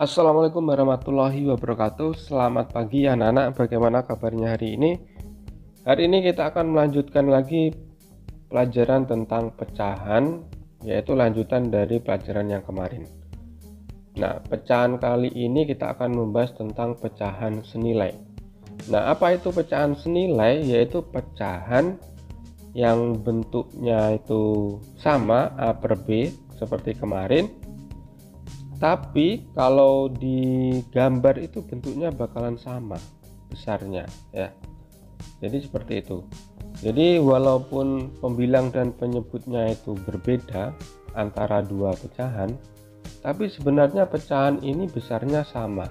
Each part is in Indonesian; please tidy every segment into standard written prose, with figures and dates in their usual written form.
Assalamualaikum warahmatullahi wabarakatuh. Selamat pagi anak-anak, bagaimana kabarnya hari ini? Hari ini kita akan melanjutkan lagi pelajaran tentang pecahan, yaitu lanjutan dari pelajaran yang kemarin. Nah, pecahan kali ini kita akan membahas tentang pecahan senilai. Nah, apa itu pecahan senilai? Yaitu pecahan yang bentuknya itu sama, A per B, seperti kemarin. Tapi kalau di gambar itu bentuknya bakalan sama besarnya ya. Jadi seperti itu. Jadi walaupun pembilang dan penyebutnya itu berbeda antara dua pecahan, tapi sebenarnya pecahan ini besarnya sama.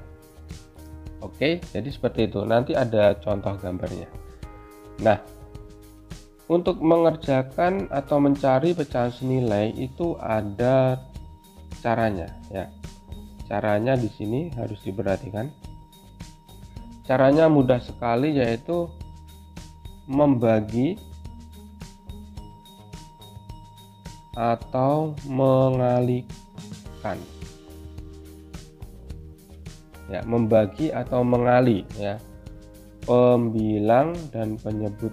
Oke, jadi seperti itu. Nanti ada contoh gambarnya. Nah, untuk mengerjakan atau mencari pecahan senilai itu ada caranya ya. Caranya di sini harus diperhatikan. Caranya mudah sekali, yaitu membagi atau mengalihkan. Ya, membagi atau mengalih ya. Pembilang dan penyebut.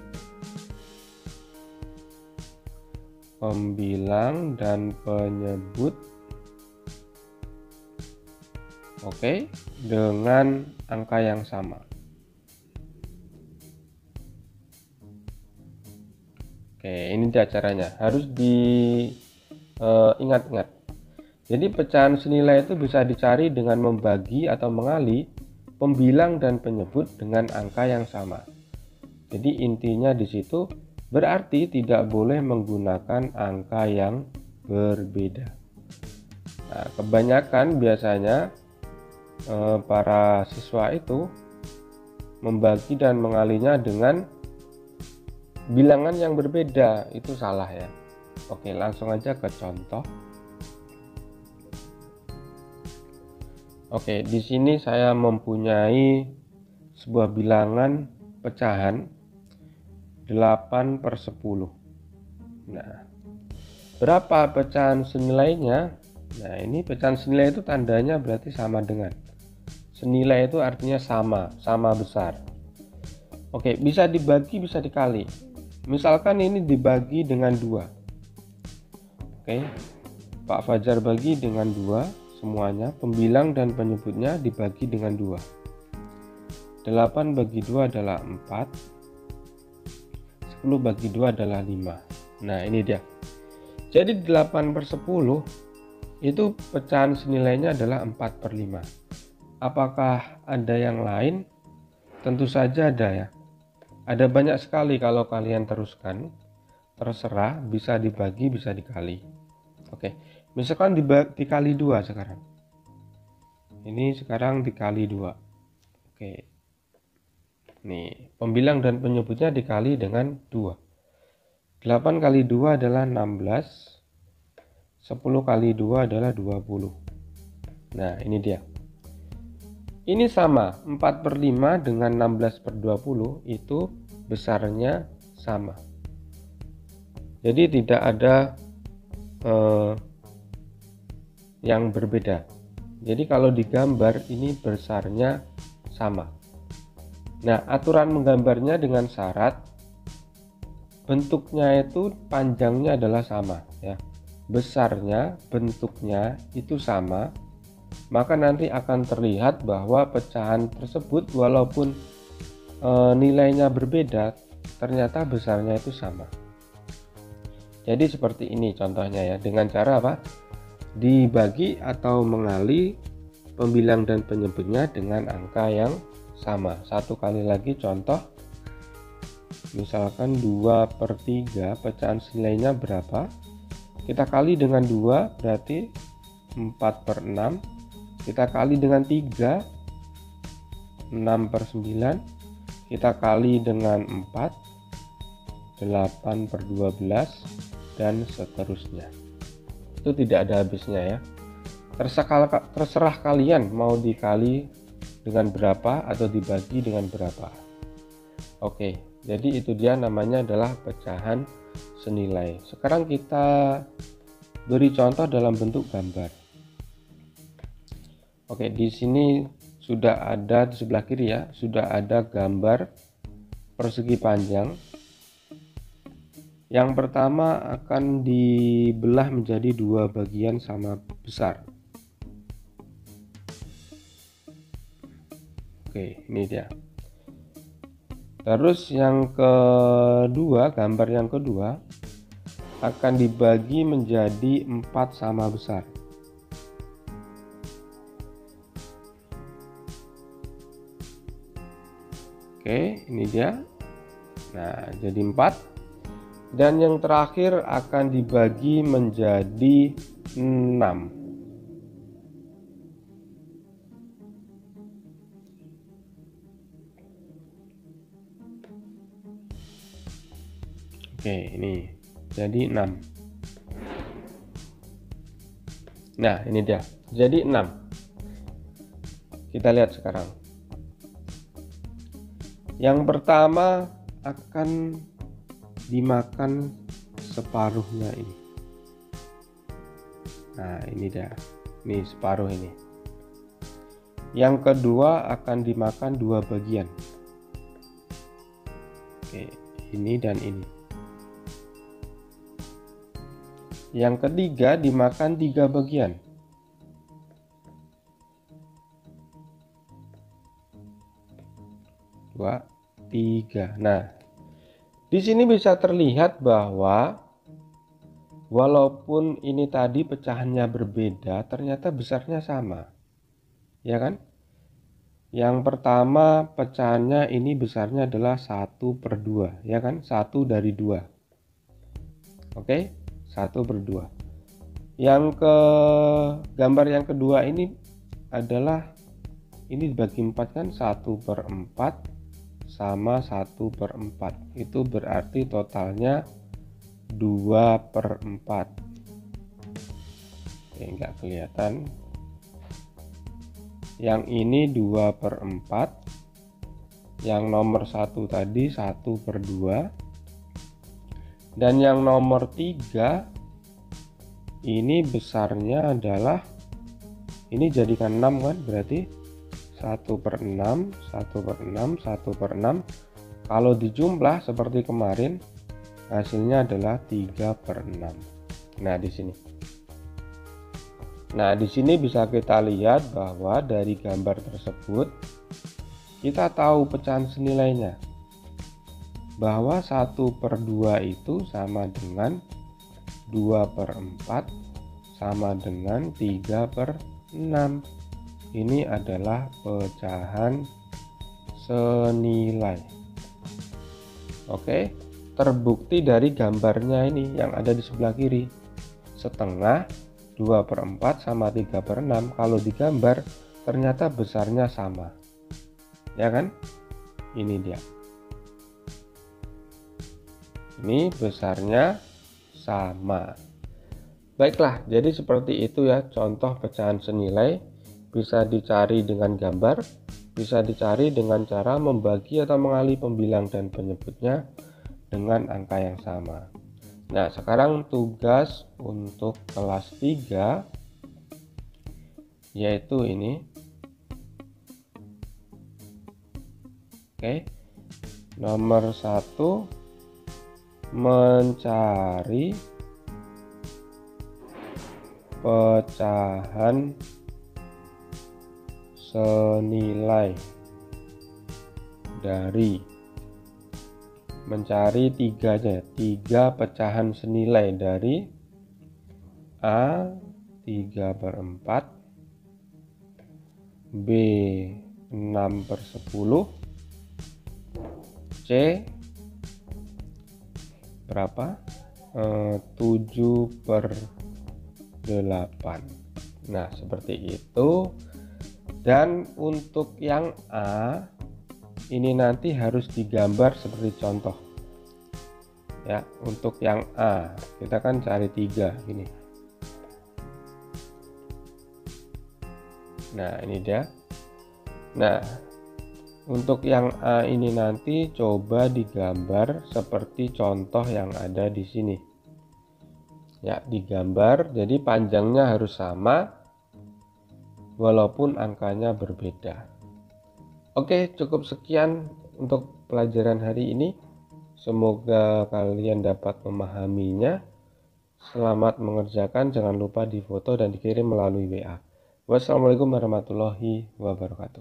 Pembilang dan penyebut. Oke, dengan angka yang sama. Oke, ini dia caranya. Harus diingat-ingat. Jadi pecahan senilai itu bisa dicari dengan membagi atau mengalih pembilang dan penyebut dengan angka yang sama. Jadi intinya di situ berarti tidak boleh menggunakan angka yang berbeda. Nah, kebanyakan biasanya para siswa itu membagi dan mengalihnya dengan bilangan yang berbeda. Itu salah ya. Oke, langsung aja ke contoh. Oke, di sini saya mempunyai sebuah bilangan pecahan 8 per 10. Nah, berapa pecahan senilainya? Nah, ini pecahan senilai itu tandanya berarti sama dengan. Senilai itu artinya sama besar. Oke, bisa dibagi, bisa dikali. Misalkan ini dibagi dengan 2. Oke, Pak Fajar bagi dengan 2 semuanya. Pembilang dan penyebutnya dibagi dengan 2. 8 bagi 2 adalah 4. 10 bagi 2 adalah 5. Nah, ini dia. Jadi 8 per 10 itu pecahan senilainya adalah 4 per 5. Apakah ada yang lain? Tentu saja ada ya. Ada banyak sekali kalau kalian teruskan. Terserah, bisa dibagi, bisa dikali. Oke, misalkan dikali 2 sekarang. Ini sekarang dikali 2. Oke. Nih, pembilang dan penyebutnya dikali dengan 2. 8 kali 2 adalah 16. 10 kali 2 adalah 20. Nah, ini dia. Ini sama, 4 per 5 dengan 16 per 20 itu besarnya sama. Jadi tidak ada yang berbeda. Jadi kalau digambar ini besarnya sama. Nah, aturan menggambarnya dengan syarat bentuknya itu panjangnya adalah sama ya. Besarnya, bentuknya itu sama. Maka nanti akan terlihat bahwa pecahan tersebut walaupun nilainya berbeda, ternyata besarnya itu sama. Jadi seperti ini contohnya ya, dengan cara apa? Dibagi atau mengalih pembilang dan penyebutnya dengan angka yang sama. Satu kali lagi contoh, misalkan 2 per 3 pecahan senilainya berapa? Kita kali dengan 2 berarti 4 per 6. Kita kali dengan 3, 6 per 9. Kita kali dengan 4, 8 per 12, dan seterusnya. Itu tidak ada habisnya ya. Terserah kalian mau dikali dengan berapa atau dibagi dengan berapa. Oke, jadi itu dia namanya adalah pecahan senilai. Sekarang kita beri contoh dalam bentuk gambar. Oke, di sini sudah ada di sebelah kiri ya, sudah ada gambar persegi panjang. Yang pertama akan dibelah menjadi dua bagian sama besar. Oke, ini dia. Terus yang kedua, gambar yang kedua akan dibagi menjadi 4 sama besar. Oke, ini dia. Nah, jadi 4. Dan yang terakhir akan dibagi menjadi 6. Oke, ini jadi 6. Nah, ini dia. Jadi 6. Kita lihat sekarang. Yang pertama akan dimakan separuhnya ini. Nah, ini dia. Ini separuh ini. Yang kedua akan dimakan dua bagian. Oke, ini dan ini. Yang ketiga dimakan 3 bagian. Dua, 3. Nah, di sini bisa terlihat bahwa walaupun ini tadi pecahannya berbeda, ternyata besarnya sama. Ya kan? Yang pertama pecahannya ini besarnya adalah 1/2, ya kan? 1 dari 2. Oke, 1/2. Yang ke gambar yang kedua ini adalah ini dibagi 4 kan, 1/4 sama 1/4. Itu berarti totalnya 2/4. Oke, nggak kelihatan. Yang ini 2/4. Yang nomor 1 tadi 1/2. Dan yang nomor 3 ini besarnya adalah, ini jadikan 6 kan, berarti 1/6, 1/6, 1/6. Kalau dijumlah seperti kemarin, hasilnya adalah 3/6. Nah, di sini. Nah, di sini bisa kita lihat bahwa dari gambar tersebut kita tahu pecahan senilainya. Bahwa 1/2 itu sama dengan 2/4 sama dengan 3/6. Ini adalah pecahan senilai. Oke, terbukti dari gambarnya ini yang ada di sebelah kiri. Setengah, 2/4 sama 3/6. Kalau digambar ternyata besarnya sama. Ya kan? Ini dia. Ini besarnya sama. Baiklah, jadi seperti itu ya contoh pecahan senilai. Bisa dicari dengan gambar, bisa dicari dengan cara membagi atau mengalih pembilang dan penyebutnya dengan angka yang sama. Nah, sekarang tugas untuk kelas 3 yaitu ini. Oke. Nomor 1, mencari pecahan senilai dari, mencari 3 pecahan senilai dari A 3/4, B 6/10, C berapa? 7/8. Nah, seperti itu. Dan untuk yang A ini nanti harus digambar seperti contoh ya. Untuk yang A kita kan cari 3 gini. Nah, ini dia. Nah, untuk yang A ini nanti coba digambar seperti contoh yang ada di sini ya, digambar. Jadi panjangnya harus sama. walaupun angkanya berbeda. Oke, cukup sekian untuk pelajaran hari ini. Semoga kalian dapat memahaminya. Selamat mengerjakan, jangan lupa difoto dan dikirim melalui WA. Wassalamualaikum warahmatullahi wabarakatuh.